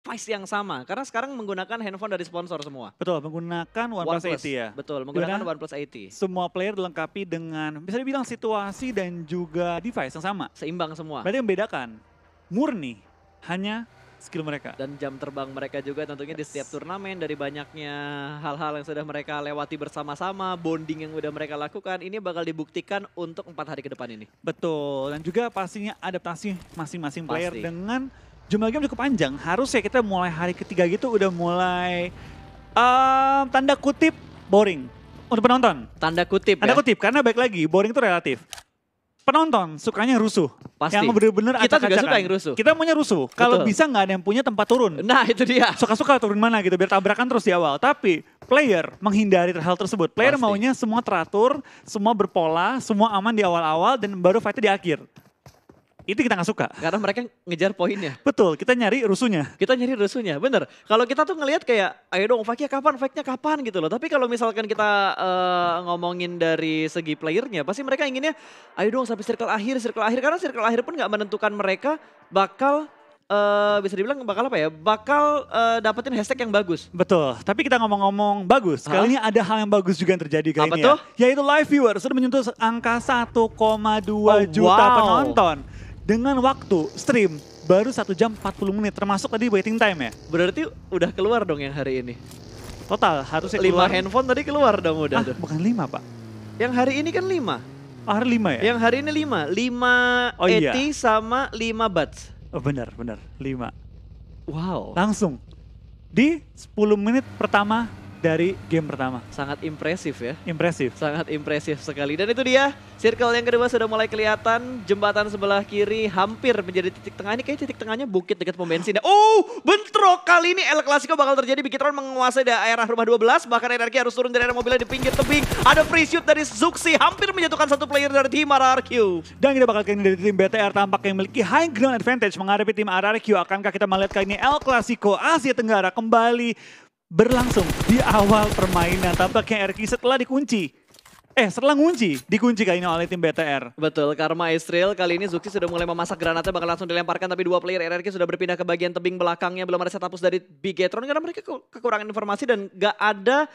device yang sama. Karena sekarang menggunakan handphone dari sponsor semua. Betul, menggunakan OnePlus 80 ya. Betul, menggunakan Dimana OnePlus 80. semua player dilengkapi dengan bisa dibilang situasi dan juga device yang sama. Seimbang semua. Berarti yang membedakan murni hanya skill mereka. Dan jam terbang mereka juga tentunya di setiap turnamen, dari banyaknya hal-hal yang sudah mereka lewati bersama-sama, bonding yang udah mereka lakukan, ini bakal dibuktikan untuk 4 hari ke depan ini. Betul, dan juga pastinya adaptasi masing-masing player Pasti. dengan jumlah game cukup panjang. Harusnya kita mulai hari ketiga gitu udah mulai tanda kutip boring untuk penonton. Tanda kutip Tanda ya. kutip, karena baik lagi boring itu relatif. Penonton sukanya rusuh. Pasti. Yang bener-bener Kita juga acak-acakan. suka yang rusuh. Kita maunya rusuh. Kalau Betul. bisa nggak ada yang punya tempat turun. Nah itu dia. Suka-suka turun mana gitu biar tabrakan terus di awal. Tapi player menghindari hal tersebut. Player Pasti. maunya semua teratur, semua berpola, semua aman di awal-awal dan baru fightnya di akhir. Itu kita nggak suka. Karena mereka ngejar poinnya. Betul, kita nyari rusuhnya. Kita nyari rusuhnya, bener. Kalau kita tuh ngelihat kayak, ayo dong fake-nya kapan gitu loh. Tapi kalau misalkan kita ngomongin dari segi playernya, pasti mereka inginnya, ayo dong sampai circle akhir. Karena circle akhir pun nggak menentukan mereka bakal, bisa dibilang bakal apa ya, bakal dapetin hashtag yang bagus. Betul, tapi kita ngomong-ngomong bagus. Kali ini ada hal yang bagus juga yang terjadi kali Apa ini tuh? ya. Yaitu live viewer sudah menyentuh angka 1,2 juta wow. penonton. Dengan waktu stream baru 1 jam 40 menit, termasuk tadi waiting time ya. Berarti udah keluar dong yang hari ini. Total harusnya 5 keluar. handphone tadi keluar dong udah tuh. Bukan 5 Pak. Yang hari ini kan 5. Oh, hari 5 ya? Yang hari ini 5. 5 Oh, iya. sama 5 Buds. Oh benar, 5. Wow. Langsung di 10 menit pertama dari game pertama. Sangat impresif ya. Impresif. Sangat impresif sekali. Dan itu dia, circle yang kedua sudah mulai kelihatan. Jembatan sebelah kiri hampir menjadi titik tengah. Ini kayak titik tengahnya bukit dekat pom bensin. Oh, bentrok kali ini El Clasico bakal terjadi. Bigitron menguasai daerah rumah 12. Bahkan RRQ harus turun dari area mobilnya di pinggir tebing. Ada free shoot dari Zuxi. Hampir menjatuhkan satu player dari tim RRQ. Dan kita bakal kali ini dari tim BTR tampaknya memiliki high ground advantage menghadapi tim RRQ. Akankah kita melihat kali ini El Clasico Asia Tenggara kembali berlangsung di awal permainan. Tampaknya RRQ setelah dikunci. Setelah dikunci kali ini oleh tim BTR. Betul, Karma Israel kali ini Zuxi sudah mulai memasak granatnya, bakal langsung dilemparkan. Tapi 2 player RRQ sudah berpindah ke bagian tebing belakangnya. Belum ada setup dari Bigetron karena mereka kekurangan informasi dan gak ada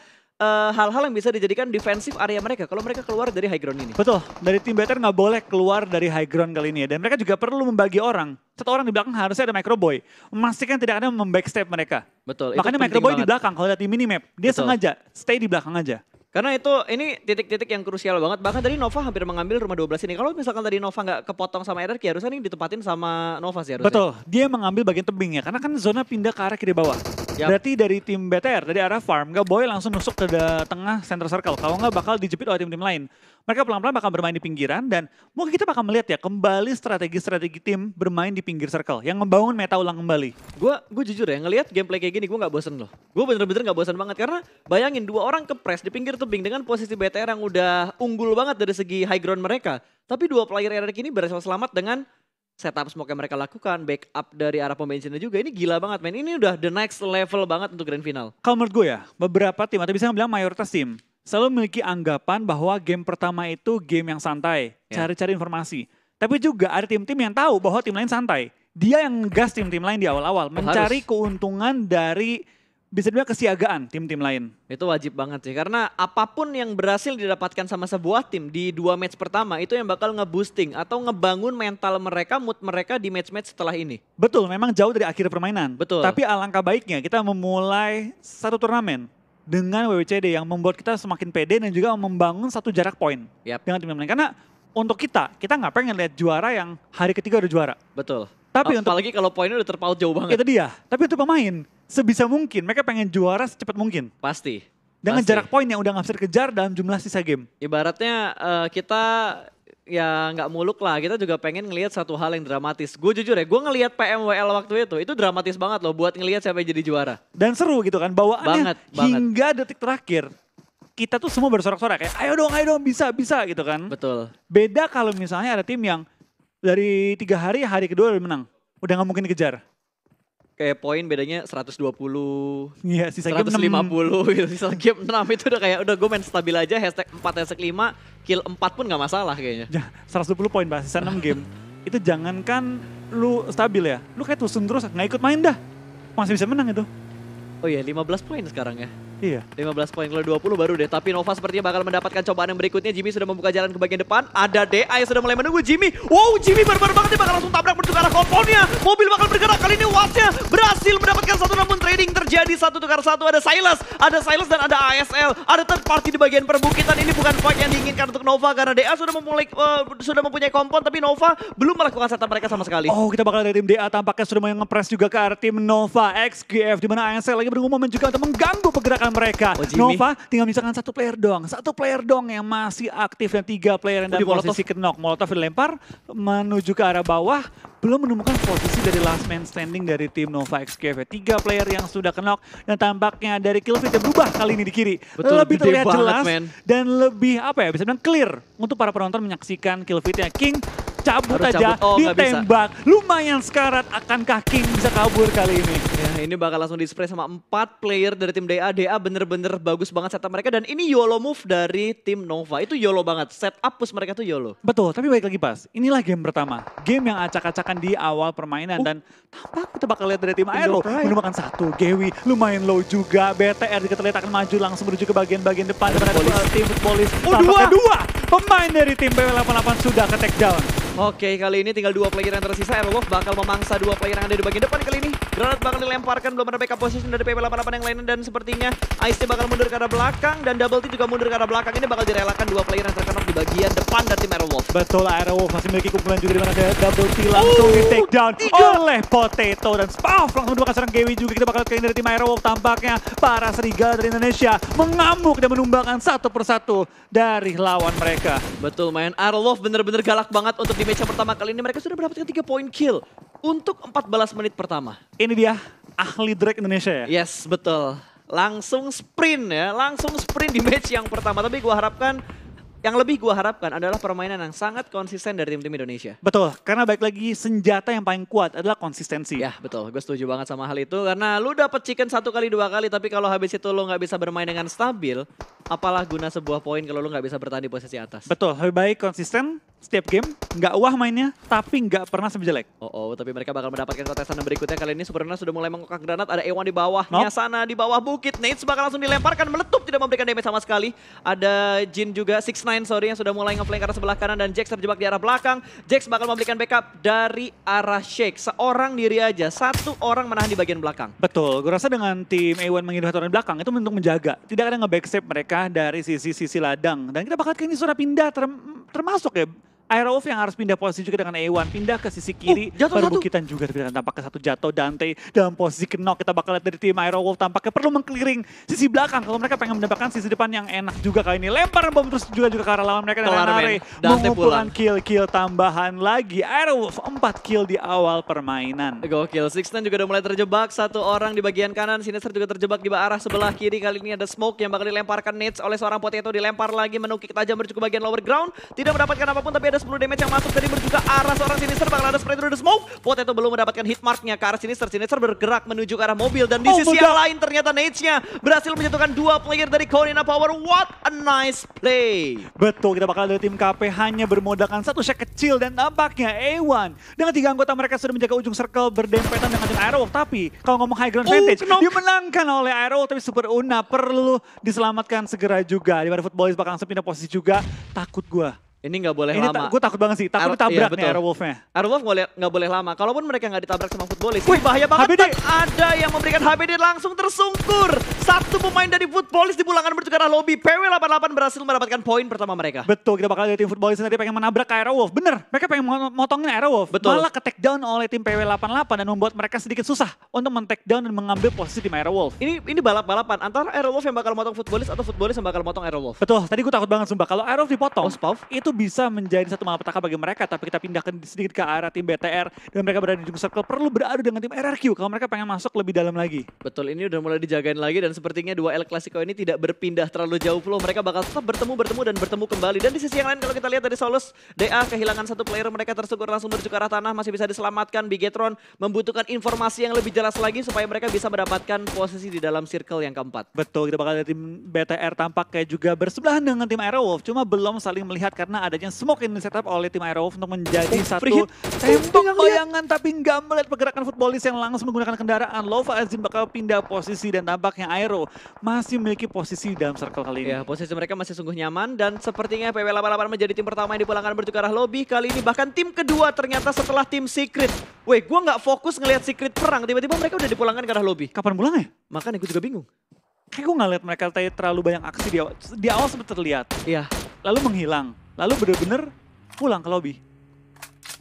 hal-hal yang bisa dijadikan defensif area mereka kalau mereka keluar dari high ground ini. Betul, dari tim BTR nggak boleh keluar dari high ground kali ini ya. Dan mereka juga perlu membagi orang. Satu orang di belakang harusnya ada Microboy. Memastikan tidak ada membackstep mereka. Betul. Makanya Microboy di belakang kalau lihat di minimap. Dia Betul. sengaja stay di belakang aja. Karena ini titik-titik yang krusial banget. Bahkan tadi Nova hampir mengambil rumah 12 ini. Kalau misalkan tadi Nova nggak kepotong sama RRQ, harusnya ini ditempatin sama Nova sih harusnya. Betul, dia mengambil bagian tebing ya. Karena kan zona pindah ke arah kiri bawah. Yap. Berarti dari tim BTR, dari arah farm, nggak boleh langsung nusuk ke tengah center circle. Kalau nggak bakal dijepit oleh tim-tim lain. Mereka pelan-pelan bakal bermain di pinggiran dan mungkin kita bakal melihat ya kembali strategi-strategi tim bermain di pinggir circle. Yang membangun meta ulang kembali. Gue jujur ya, ngelihat gameplay kayak gini gue nggak bosen loh. Gue bener-bener nggak bosen banget karena bayangin 2 orang kepres di pinggir tebing dengan posisi BTR yang udah unggul banget dari segi high ground mereka. Tapi 2 player RRQ ini berhasil selamat dengan setup smoke yang mereka lakukan, backup dari arah pom bensinnya juga. Ini gila banget men, ini udah the next level banget untuk grand final. Kalau menurut gue ya, beberapa tim atau bisa bilang mayoritas tim selalu memiliki anggapan bahwa game pertama itu game yang santai, Ya. cari-cari informasi. Tapi juga ada tim-tim yang tahu bahwa tim lain santai. Dia yang ngegas tim-tim lain di awal-awal, mencari keuntungan dari bisa dibilang kesiagaan tim-tim lain. Itu wajib banget sih, karena apapun yang berhasil didapatkan sama sebuah tim di 2 match pertama itu yang bakal nge-boosting atau ngebangun mental mereka, mood mereka di match-match setelah ini. Betul, memang jauh dari akhir permainan. Betul. Tapi alangkah baiknya kita memulai satu turnamen dengan WWCD yang membuat kita semakin pede dan juga membangun satu jarak poin Yap. dengan tim lain. Karena untuk kita nggak pengen lihat juara yang hari ketiga udah juara. Betul. Tapi apalagi kalau poinnya udah terpaut jauh banget. Itu dia. Tapi untuk pemain, sebisa mungkin mereka pengen juara secepat mungkin. Pasti. Dengan Pasti. jarak poin yang udah nggak bisa dikejar dalam jumlah sisa game. Ibaratnya kita ya nggak muluk lah, kita juga pengen ngelihat satu hal yang dramatis. Gue jujur ya, gue ngelihat PMWL waktu itu dramatis banget loh buat ngelihat siapa yang jadi juara. Dan seru gitu kan, bawaannya Banget. hingga detik terakhir. Kita tuh semua bersorak-sorak kayak ayo dong bisa gitu kan. Betul. Beda kalau misalnya ada tim yang dari 3 hari kedua udah menang. Udah nggak mungkin dikejar. Kayak poin bedanya 120, Iya, sisa game 150 6. gitu. Sisa game 6 itu udah gue main stabil aja, hashtag 4, hashtag 5, kill 4 pun gak masalah kayaknya. 120 poin bahas sisa 6 game. Itu jangankan lu stabil ya. Lu kayak tusun terus nggak ikut main dah. masih bisa menang itu. Oh iya, 15 poin sekarang ya. Iya. 15 poin, kalau 20 baru deh. Tapi Nova sepertinya bakal mendapatkan cobaan yang berikutnya. Jimmy sudah membuka jalan ke bagian depan. Ada DA yang sudah mulai menunggu Jimmy. Wow, Jimmy barbar banget, dia bakal langsung tabrak menuju ke arah komponnya. Mobil bakal bergerak, kali ini Wasnya berhasil mendapatkan satu, namun trading terjadi 1-1. Ada Silas dan ada ASL. Ada third party di bagian perbukitan. Ini bukan fight yang diinginkan untuk Nova karena DA sudah mempunyai kompon, tapi Nova belum melakukan setup mereka sama sekali. Oh, kita bakal dari tim DA tampaknya sudah mau nge-press juga ke arah tim Nova XQF, di mana ASL lagi bergumul juga untuk mengganggu pergerakan mereka. Nova tinggal menyisakan satu player dong yang masih aktif, dan 3 player yang dalam posisi knock. Molotov dilempar menuju ke arah bawah, belum menemukan posisi dari last man standing dari tim Nova XQF. 3 player yang sudah knock, dan tampaknya dari kill feed yang berubah kali ini di kiri. Betul, lebih terlihat banget, jelas man. dan lebih bisa bilang clear untuk para penonton menyaksikan kill feednya. King cabut Harus aja, cabut. Oh, ditembak. Lumayan sekarat, akankah King bisa kabur kali ini? Ya, ini bakal langsung di-spray sama 4 player dari tim DA. DA bener-bener bagus banget setup mereka, dan ini YOLO move dari tim Nova. Itu YOLO banget, setup push mereka tuh YOLO. Betul, tapi baik lagi Pas, inilah game pertama. Game yang acak-acakan di awal permainan, dan tampak kita bakal lihat dari tim Aero menemukan 1. Gewi lumayan low juga, BTR juga terlihat akan maju langsung menuju ke bagian depan. Tim Footballis, tampaknya 2 pemain dari tim PW88 sudah ke take down. Oke, kali ini tinggal 2 player yang tersisa. Airwolf bakal memangsa 2 player yang ada di bagian depan kali ini. Granat bakal dilemparkan, belum ada backup position dari PW88 yang lainnya, dan sepertinya Ice bakal mundur ke arah belakang, dan Double T juga mundur ke arah belakang. Ini bakal direlakan 2 player yang terkenal di bagian depan dari tim Airwolf. Betul, Airwolf masih memiliki kumpulan juga, di mana ada Double T langsung di take down oleh Potato, dan Spaff langsung menemukan serang Gewi juga. Kita bakal kali dari tim Airwolf, tampaknya para serigala dari Indonesia mengamuk dan menumbangkan satu persatu dari lawan mereka. Betul, main Airwolf bener-bener galak banget untuk di match yang pertama kali ini. Mereka sudah mendapatkan 3 poin kill untuk 14 menit pertama. Ini dia ahli Drake Indonesia ya? Yes, betul. Langsung sprint di match yang pertama. Tapi yang lebih gua harapkan adalah permainan yang sangat konsisten dari tim-tim Indonesia. Betul, karena baik lagi senjata yang paling kuat adalah konsistensi. Ya betul, gue setuju banget sama hal itu. Karena lu dapet chicken 1 kali 2 kali, tapi kalau habis itu lu nggak bisa bermain dengan stabil, apalah guna sebuah poin kalau lu nggak bisa bertahan di posisi atas. Betul, lebih baik konsisten setiap game, nggak wah mainnya, tapi nggak pernah jelek. Tapi mereka bakal mendapatkan kontesan yang berikutnya. Kali ini Supernova sudah mulai mengokak granat, ada Ewan di bawahnya sana, di bawah bukit. Nades bakal langsung dilemparkan, meletup, tidak memberikan damage sama sekali. Ada Jin juga, 6ix9ine yang sudah mulai nge-flank ke arah sebelah kanan, dan Jax terjebak di arah belakang. Jax bakal memberikan backup dari arah Shake. Seorang diri aja, 1 orang menahan di bagian belakang. Betul, gue rasa dengan tim A1 mengindahkan orang di belakang itu untuk menjaga. Tidak ada nge-backstep mereka dari sisi ladang. Dan kita bakal ini sudah pindah termasuk ya. Airwolf yang harus pindah posisi juga dengan A1, pindah ke sisi kiri, perbukitan juga, tapi tampaknya 1 jatuh. Dante dalam posisi knock. Kita bakal lihat dari tim Airwolf tampaknya perlu meng-clearing sisi belakang kalau mereka pengen mendapatkan sisi depan yang enak juga kali ini. Lempar bom terus juga ke arah lawan mereka, dan Renare mengumpulkan kill tambahan lagi. Airwolf 4 kill di awal permainan. Gokil, 6ix9ine juga udah mulai terjebak, 1 orang di bagian kanan. Sinister juga terjebak di arah sebelah kiri. Kali ini ada smoke yang bakal dilemparkan Nades oleh seorang Potato, dilempar lagi menukik tajam menuju ke bagian lower ground. Tidak mendapatkan apapun, tapi ada 10 damage yang masuk dari menuju ke arah seorang Sinister. Bakal ada spray through the smoke. Potato belum mendapatkan hit marknya ke arah Sinister. Sinister bergerak menuju ke arah mobil, dan di sisi yang lain ternyata Nades-nya berhasil menjatuhkan 2 player dari Corina Power. What a nice play. Betul, kita bakal dari tim KP hanya bermodalkan 1 shot kecil, dan tampaknya A1 dengan 3 anggota mereka sudah menjaga ujung circle berdempetan dengan tim Airwolf. Tapi kalau ngomong high ground advantage, dimenangkan oleh Airwolf, tapi Super Una perlu diselamatkan segera juga. Di mana Footballis bakal langsung pindah posisi juga. Takut gua. Ini nggak boleh lama. Gue takut banget sih, takut ditabrak nih Airwolf-nya. Airwolf nggak boleh lama. Kalaupun mereka nggak ditabrak sama Footballis, ini bahaya banget. Ada yang memberikan HBD langsung tersungkur. 1 pemain dari Footballis dipulangkan menuju ke arah lobby. PW88 berhasil mendapatkan poin pertama mereka. Betul, kita bakal lihat tim Footballis nanti pengen menabrak ke Airwolf. Bener, mereka pengen motongin Airwolf. Betul. Malah ke take down oleh tim PW88 dan membuat mereka sedikit susah untuk men-take down dan mengambil posisi tim Airwolf. Ini balap-balapan antara Airwolf yang bakal motong Footballis atau Footballis yang bakal motong Airwolf. Betul, tadi gue takut banget sumpah. Kalau Airwolf dipotong, itu bisa menjadi satu malapetaka bagi mereka, tapi kita pindahkan sedikit ke arah tim BTR, dan mereka berada di ujung circle, perlu beradu dengan tim RRQ kalau mereka pengen masuk lebih dalam lagi. Betul, ini udah mulai dijagain lagi, dan sepertinya 2 El Clasico ini tidak berpindah terlalu jauh flow. Mereka bakal tetap bertemu dan bertemu kembali. Dan di sisi yang lain kalau kita lihat dari Solus, DA kehilangan 1 player, mereka tersungkur langsung menuju ke arah tanah, masih bisa diselamatkan. Bigetron membutuhkan informasi yang lebih jelas lagi supaya mereka bisa mendapatkan posisi di dalam circle yang keempat. Betul, kita bakal lihat tim BTR tampak kayak juga bersebelahan dengan tim Airwolf, cuma belum saling melihat karena karena adanya smoke yang di-setup oleh tim Aerowolf untuk menjadi free satu hit. tembok Nggak lihat. bayangan tapi nggak melihat pergerakan footballis yang langsung menggunakan kendaraan. Lova Azim bakal pindah posisi dan tampaknya Aero masih memiliki posisi dalam circle kali ini. Ya, posisi mereka masih sungguh nyaman dan sepertinya PW88 menjadi tim pertama yang dipulangkan menuju ke arah lobby kali ini. Bahkan tim kedua ternyata setelah tim Secret. Weh, gue nggak fokus ngelihat Secret perang, tiba-tiba mereka udah dipulangkan ke arah lobby. Kapan pulang ya? Makanya gue juga bingung. Kayak gue nggak lihat mereka terlalu banyak aksi di awal. Di awal sempat terlihat, Iya. lalu menghilang, lalu bener-bener pulang ke lobby.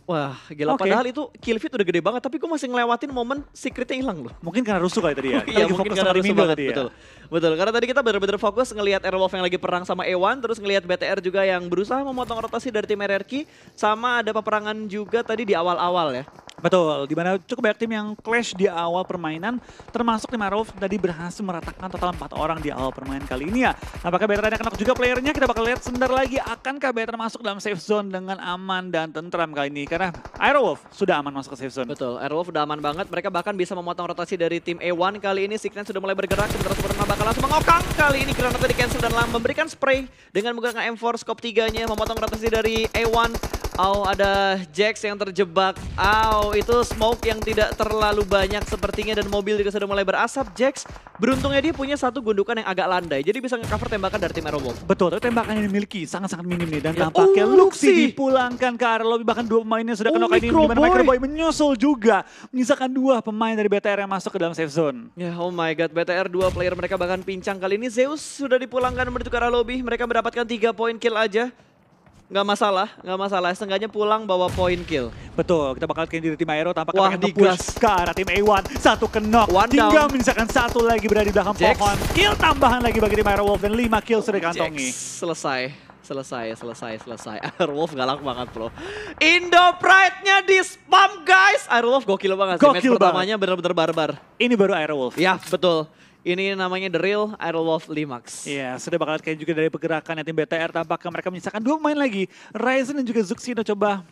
Wah, gila. Oke. Padahal itu kill feed udah gede banget, tapi gue masih ngelewatin momen Secretnya hilang loh. Mungkin karena rusuh kali tadi ya. Kita Iya, lagi mungkin fokus karena sama rusuh Rimindo banget, tadi ya. betul. Betul, karena tadi kita benar-benar fokus ngelihat Aerowolf yang lagi perang sama Ewan, terus ngelihat BTR juga yang berusaha memotong rotasi dari tim RRQ, sama ada peperangan juga tadi di awal-awal ya. Betul, di mana cukup banyak tim yang clash di awal permainan, termasuk tim Aerowolf tadi berhasil meratakan total 4 orang di awal permainan kali ini ya. Apakah BTR ada knock juga playernya? Kita bakal lihat sebentar lagi akankah BTR masuk dalam safe zone dengan aman dan tentram kali ini. Karena Aerowolf sudah aman masuk ke safe zone. Betul, Aerowolf udah aman banget, mereka bahkan bisa memotong rotasi dari tim E1 kali ini. Signet sudah mulai bergerak, sementara Superman bakal langsung mengokang. Kali ini granatnya di cancel dan memberikan spray dengan menggunakan M4 scope 3-nya, memotong rotasi dari E1. Ada Jax yang terjebak. Itu smoke yang tidak terlalu banyak sepertinya dan mobil juga sudah mulai berasap. Jax beruntungnya dia punya satu gundukan yang agak landai, jadi bisa nge-cover tembakan dari tim Aerowolf. Betul, tapi tembakan yang dimiliki sangat-sangat minim nih. Dan Ya, tampaknya Luxi Luxi dipulangkan ke arah lobby. Bahkan 2 pemainnya sudah kena kali ini. Microboy. Dimana Microboy menyusul juga. Menyisakan 2 pemain dari BTR yang masuk ke dalam safe zone. Ya, oh my god, BTR 2 player mereka bahkan pincang kali ini. Zeus sudah dipulangkan menuju ke arah lobby, mereka mendapatkan 3 poin kill aja. Nggak masalah, setengahnya pulang bawa poin kill. Betul, kita bakal lihat di tim Aero tampaknya Wah, pengen digas. nge-push ke arah tim A1. Satu knock, One tinggal down. menyisakan 1 lagi berada di belakang Jax. pohon. Kill tambahan lagi bagi tim Aerowolf dan 5 kill sudah dikantongi. Jax, selesai. Aerowolf galak banget bro. Indo Pride-nya di spam guys. Aerowolf gokil banget sih. Match Gokil pertamanya bener-bener barbar. Ini baru Aerowolf. Ya betul. Ini namanya The Real Aerowolf Limax. Iya, sudah bakal kayak juga dari pergerakan tim BTR tampaknya mereka menyisakan 2 pemain lagi. Ryzen dan juga Zuxino coba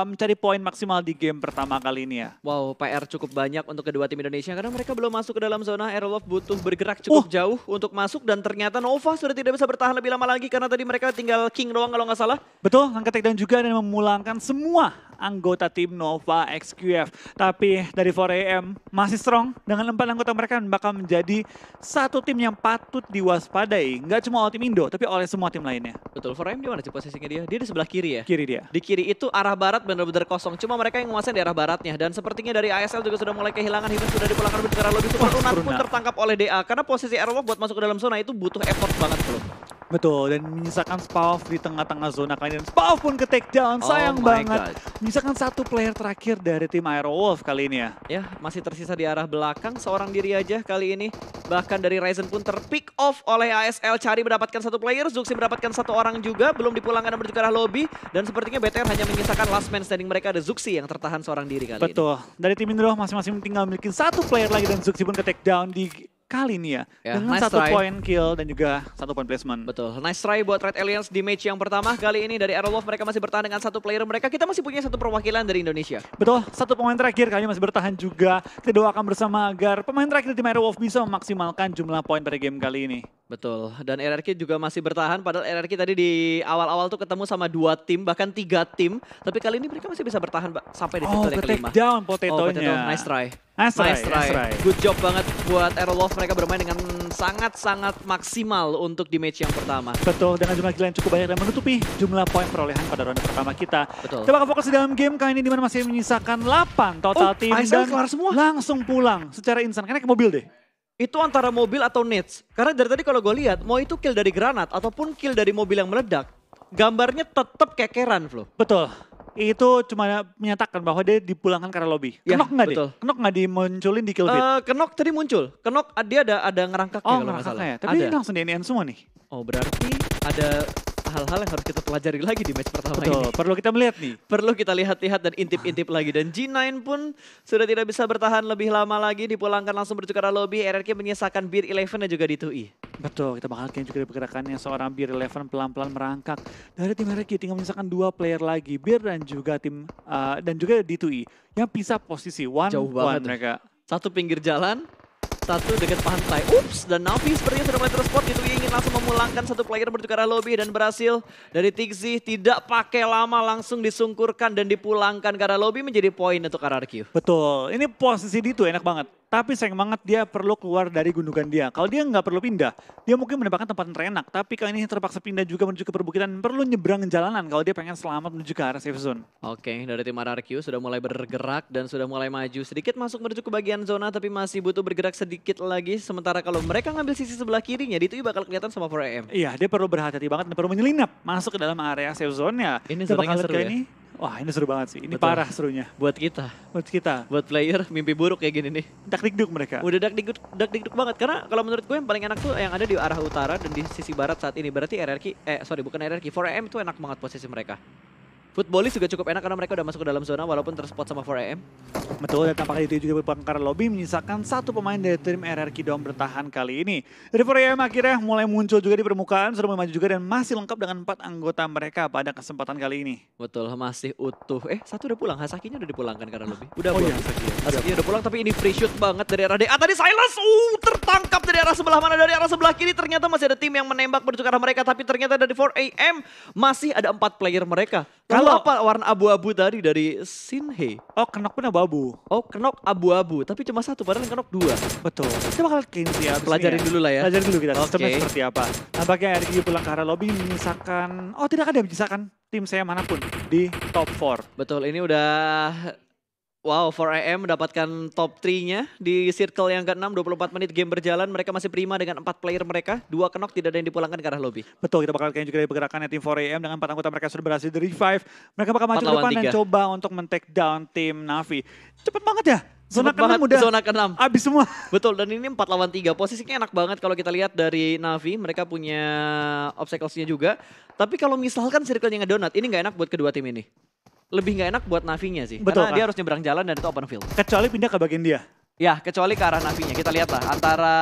mencari poin maksimal di game pertama kali ini ya. Wow, PR cukup banyak untuk kedua tim Indonesia karena mereka belum masuk ke dalam zona. Aerowolf butuh bergerak cukup jauh untuk masuk dan ternyata Nova sudah tidak bisa bertahan lebih lama lagi karena tadi mereka tinggal King doang kalau nggak salah. Betul, angkat takedown juga dan memulangkan semua anggota tim Nova XQF. Tapi dari 4AM masih strong dengan 4 anggota mereka bakal menjadi satu tim yang patut diwaspadai. Nggak cuma oleh tim Indo, tapi oleh semua tim lainnya. Betul, 4AM di mana sih posisinya dia? Dia di sebelah kiri ya? Kiri dia. Di kiri itu arah barat benar-benar kosong. Cuma mereka yang menguasai di arah baratnya. Dan sepertinya dari ASL juga sudah mulai kehilangan. Hibas sudah dipulangkan menuju ke arah lobby. Super Lunan pun tertangkap oleh DA. Karena posisi Aerowolf buat masuk ke dalam zona itu butuh effort banget bro. Betul, dan menyisakan Spav di tengah-tengah zona kali ini. Dan Spav pun ke takedown, sayang my banget. God. Menyisakan 1 player terakhir dari tim Aerowolf kali ini ya. Ya, masih tersisa di arah belakang. Seorang diri aja kali ini. Bahkan dari Ryzen pun terpick off oleh ASL. Cari mendapatkan 1 player. Zuxi mendapatkan 1 orang juga. Belum dipulangkan menuju ke arah lobby. Dan sepertinya BTR hanya menyisakan last man standing mereka. Ada Zuxi yang tertahan seorang diri kali ini. Betul, dari tim Indo masing-masing tinggal memiliki 1 player lagi dan Zuxi pun ke takedown di kali ini ya. Dengan nice 1 try. poin kill dan juga 1 poin placement. Betul, nice try buat Red Alliance di match yang pertama. Kali ini dari Aerowolf mereka masih bertahan dengan 1 player mereka. Kita masih punya 1 perwakilan dari Indonesia. Betul, 1 pemain terakhir kali ini masih bertahan juga. Kita doakan bersama agar pemain terakhir tim Aerowolf bisa memaksimalkan jumlah poin pada game kali ini. Betul, dan RRQ juga masih bertahan. Padahal RRQ tadi di awal-awal tuh ketemu sama 2 tim, bahkan 3 tim. Tapi kali ini mereka masih bisa bertahan sampai di circle yang kelima. Takedown Potato, Potato-nya. nice try. Nice Nice try. try. Good job banget buat Aerowolf. Mereka bermain dengan sangat-sangat maksimal untuk di match yang pertama. Betul, dengan jumlah kill yang cukup banyak dan menutupi jumlah poin perolehan pada ronde pertama kita. Betul. Kita bakal fokus di dalam game kali ini di mana masih menyisakan 8 total tim ASL dan kelar semua. langsung pulang secara instan. Karena ke mobil deh. Itu antara mobil atau nades. Karena dari tadi kalau gue lihat, mau itu kill dari granat ataupun kill dari mobil yang meledak, gambarnya tetap kekeran, Flo. Betul. Itu cuma menyatakan bahwa dia dipulangkan karena lobby. Ya, Kenok nggak deh? betul. Kenok nggak dimunculin di kill feed? Kenok tadi muncul. Kenok dia ada ngerangkaknya Oh, kalau nggak salah. ya. Tapi ini Ada. langsung di semua nih. Oh, berarti ada hal-hal yang harus kita pelajari lagi di match pertama Betul, ini. perlu kita melihat nih. Perlu kita lihat-lihat dan intip-intip lagi. Dan G9 pun sudah tidak bisa bertahan lebih lama lagi. Dipulangkan langsung menuju ke arah lobby. RRQ menyisakan Beer 11 dan juga D2E. Betul, kita bakal lihat juga dari pergerakannya seorang Beer 11 pelan-pelan merangkak. Dari tim RRQ tinggal menyisakan 2 player lagi. Beer dan juga tim dan juga D2E yang pisah posisi Jauh banget. mereka. Satu pinggir jalan, Satu dekat pantai. Ups, dan Navi sepertinya sudah mulai terspot gitu. Ia ingin langsung memulangkan satu player menuju ke arah lobby dan berhasil dari Tixi. Tidak pakai lama, langsung disungkurkan dan dipulangkan ke arah lobby menjadi poin untuk RRQ. Betul, ini posisi dia tuh enak banget. Tapi sayang banget dia perlu keluar dari gundukan dia. Kalau dia nggak perlu pindah, dia mungkin mendapatkan tempat yang terenak. Tapi kali ini terpaksa pindah juga menuju ke perbukitan. Perlu nyebrang jalanan kalau dia pengen selamat menuju ke arah safe zone. Oke, dari tim RRQ sudah mulai bergerak dan sudah mulai maju. Sedikit masuk menuju ke bagian zona tapi masih butuh bergerak sedikit lagi. Sementara kalau mereka ngambil sisi sebelah kirinya, itu bakal kelihatan sama 4AM. Iya, dia perlu berhati-hati banget dan perlu menyelinap masuk ke dalam area safe zone-nya. Ini Kita zonanya bakal seru lihat ya. ini. Wah, ini seru banget sih. Ini Betul. parah serunya. Buat kita, Buat kita, buat player, mimpi buruk kayak gini nih. dak-dikduk mereka. Udah dak-dikduk banget. Karena kalau menurut gue yang paling enak tuh yang ada di arah utara dan di sisi barat saat ini. Berarti bukan RRQ, 4AM itu enak banget posisi mereka. Footballis juga cukup enak karena mereka udah masuk ke dalam zona walaupun terspot sama 4AM. Betul, dan tampaknya itu juga berpangkar lobby menyisakan satu pemain dari tim RRQ Dom bertahan kali ini. Dari 4AM akhirnya mulai muncul juga di permukaan, sudah mulai maju juga dan masih lengkap dengan 4 anggota mereka pada kesempatan kali ini. Betul, masih utuh. Satu udah pulang, Hasakinya udah dipulangkan karena lebih. Udah Oh pulang. iya, Hasaki ya. Hasakinya udah pulang tapi ini free shoot banget dari arah DA. Tadi Silas, tertangkap dari arah sebelah mana? Dari arah sebelah kiri ternyata masih ada tim yang menembak menuju ke arah mereka. Tapi ternyata dari 4AM masih ada 4 player mereka. Kalau apa warna abu-abu tadi dari Shinhei? Oh, Kenok pun abu-abu. Oh, Kenok abu-abu, tapi cuma satu, padahal yang Kenok 2. Betul. Kita bakal ya. Pelajarin dulu lah ya. Pelajarin dulu kita, Oke. sistemnya seperti apa. Nampaknya RRQ pulang ke arah lobby menyisakan, tidak ada menyisakan tim saya manapun di top 4. Betul, ini udah... Wow, 4AM mendapatkan top 3-nya di circle yang ke-6, 24 menit game berjalan. Mereka masih prima dengan 4 player mereka. 2 Kenok tidak ada yang dipulangkan ke arah lobby. Betul, kita bakal lihat juga dari pergerakannya tim 4AM dengan 4 anggota mereka sudah berhasil di revive. Mereka bakal maju 4 ke lawan depan dan 3. coba untuk men-take down tim Navi. Cepet banget ya. Zona Cepet ke-6 banget, udah zona ke-6. abis semua. Betul, dan ini 4 lawan 3. Posisinya enak banget kalau kita lihat dari Navi. Mereka punya obstacles-nya juga. Tapi kalau misalkan circle-nya ngedonat, ini nggak enak buat kedua tim ini. Lebih nggak enak buat Navinya sih. Betul, Karena dia harus nyebrang jalan dan itu open field. Kecuali pindah ke bagian dia. Ya, kecuali ke arah Navinya. Kita lihatlah antara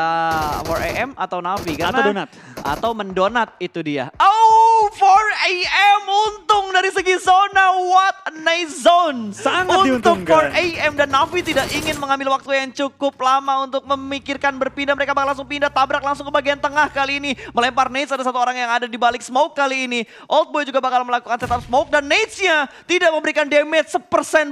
4AM atau Navi. Karena, Atau donat. Atau mendonat itu dia. Oh, 4AM untung dari segi zona. What a nice zone. Sangat Untuk diuntungkan. 4AM dan Navi tidak ingin mengambil waktu yang cukup lama untuk memikirkan berpindah. Mereka bakal langsung pindah, tabrak langsung ke bagian tengah kali ini. Melempar nades, ada satu orang yang ada di balik smoke kali ini. Oldboy juga bakal melakukan setup smoke dan nades-nya tidak memberikan damage 1%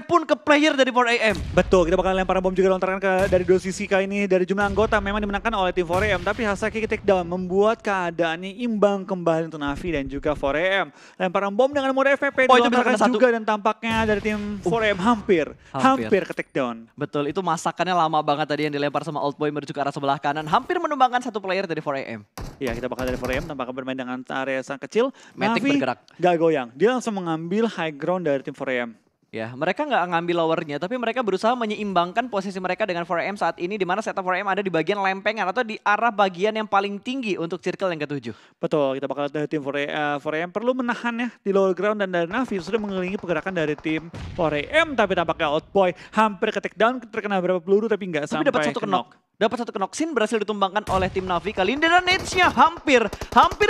pun ke player dari 4AM. Betul, kita bakal lempar bom juga lontarkan dari dua sisi kali ini. Dari jumlah anggota memang dimenangkan oleh tim 4AM. Tapi Hasaki take down membuat keadaannya imbang kembali untuk Navi dan juga 4AM. Lemparan bom dengan mode FVP Oh, itu bisa dilontarkan kena satu. juga dan tampaknya dari tim 4AM hampir ke take down. Betul, itu masakannya lama banget tadi yang dilempar sama Oldboy menuju ke arah sebelah kanan. Hampir menumbangkan satu player dari 4AM. Ya, kita bakal dari 4AM tampaknya bermain dengan area sang kecil. Matic Navi bergerak. gak goyang. Dia langsung mengambil high ground dari tim 4AM. Ya, mereka nggak ngambil lowernya, tapi mereka berusaha menyeimbangkan posisi mereka dengan 4AM saat ini, di mana setup 4AM ada di bagian lempengan atau di arah bagian yang paling tinggi untuk circle yang ke-7. Betul, kita bakal lihat dari tim 4AM perlu menahan ya di lower ground dan dari Navi sudah mengelilingi pergerakan dari tim 4AM. Tapi tampaknya Outboy hampir ke take down, terkena beberapa peluru tapi nggak Tapi sampai dapat satu knock. Dapat satu knock. Sin berhasil ditumbangkan oleh tim Navi kali ini dan nades-nya hampir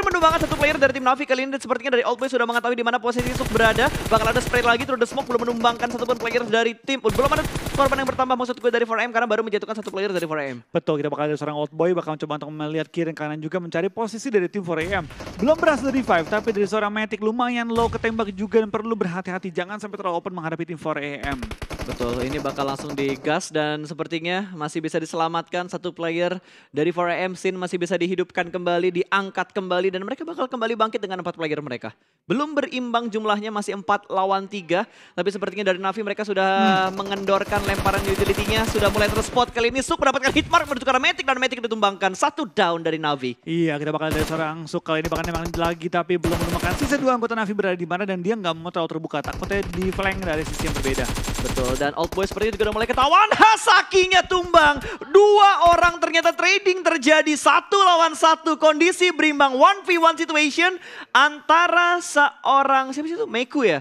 menumbangkan satu player dari tim Navi kali ini. Dan sepertinya dari Oldboy sudah mengetahui di mana posisi Suk berada. Bakal ada spray lagi, terus ada smoke, belum menumbangkan satupun player dari tim. Belum ada korban yang bertambah maksud gue dari 4AM karena baru menjatuhkan satu player dari 4AM. Betul, kita bakal ada seorang Outboy bakal coba untuk melihat kiri dan kanan juga mencari posisi dari tim 4AM. Belum berhasil revive, tapi dari seorang Matic lumayan low ketembak juga dan perlu berhati-hati. Jangan sampai terlalu open menghadapi tim 4AM. Betul, ini bakal langsung digas dan sepertinya masih bisa diselamatkan satu player dari 4AM. Sin masih bisa dihidupkan kembali, diangkat kembali dan mereka bakal kembali bangkit dengan 4 player mereka. Belum berimbang jumlahnya, masih 4 lawan 3. Tapi sepertinya dari Navi mereka sudah mengendorkan lemparan utility-nya. Sudah mulai terspot kali ini. Suk mendapatkan hitmark menuju ke arah Matic dan Matic ditumbangkan. 1 down dari Navi. Iya, kita bakal ada seorang Suk kali ini bakal nembak lagi tapi belum menemukan. Sisa 2 anggota Navi berada di mana dan dia nggak mau terlalu terbuka. Takutnya di flank dari sisi yang berbeda. Betul, dan Oldboy sepertinya juga udah mulai ketahuan. Hasakinya tumbang. 2 orang ternyata trading terjadi 1 lawan 1. Kondisi berimbang 1v1 situation antara seorang, siapa sih itu? Meku ya?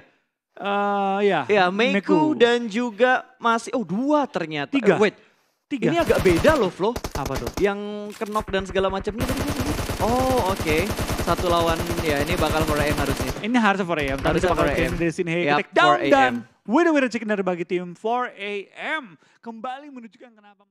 Ya, Ya, Meku dan juga masih, 2 ternyata. 3. Wait, 3. ini agak beda loh Flo. Apa tuh? Yang knock dan segala macamnya tadi kan? Oh, oke. 1 lawan, ya ini bakal 4AM harusnya. Ini harusnya 4AM, tapi Harusnya kita bakal 4AM. dari sini Yap, take down 4AM. dan winner chicken dari bagi tim 4AM. Kembali menunjukkan kenapa